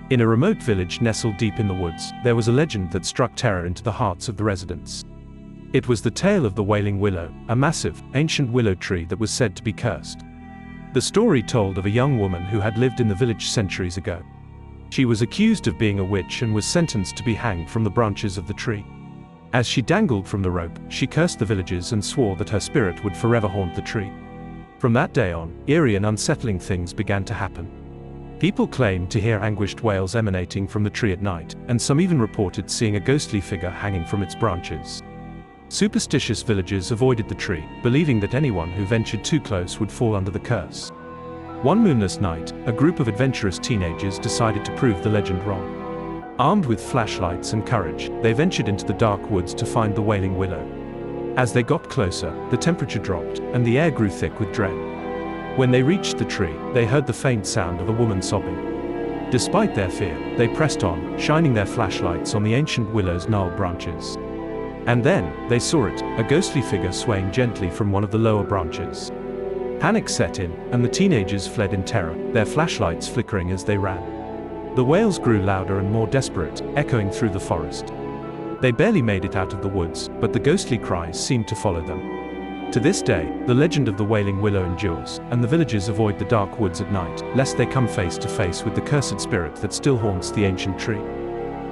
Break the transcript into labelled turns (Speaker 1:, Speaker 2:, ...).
Speaker 1: In a remote village nestled deep in the woods, there was a legend that struck terror into the hearts of the residents. It was the tale of the Wailing Willow, a massive, ancient willow tree that was said to be cursed. The story told of a young woman who had lived in the village centuries ago. She was accused of being a witch and was sentenced to be hanged from the branches of the tree. As she dangled from the rope, she cursed the villagers and swore that her spirit would forever haunt the tree. From that day on, eerie and unsettling things began to happen. People claimed to hear anguished wails emanating from the tree at night, and some even reported seeing a ghostly figure hanging from its branches. Superstitious villagers avoided the tree, believing that anyone who ventured too close would fall under the curse. One moonless night, a group of adventurous teenagers decided to prove the legend wrong. Armed with flashlights and courage, they ventured into the dark woods to find the Wailing Willow. As they got closer, the temperature dropped, and the air grew thick with dread. When they reached the tree, they heard the faint sound of a woman sobbing. Despite their fear, they pressed on, shining their flashlights on the ancient willow's gnarled branches. And then, they saw it, a ghostly figure swaying gently from one of the lower branches. Panic set in, and the teenagers fled in terror, their flashlights flickering as they ran. The wails grew louder and more desperate, echoing through the forest. They barely made it out of the woods, but the ghostly cries seemed to follow them. To this day, the legend of the Wailing Willow endures, and the villagers avoid the dark woods at night, lest they come face to face with the cursed spirit that still haunts the ancient tree.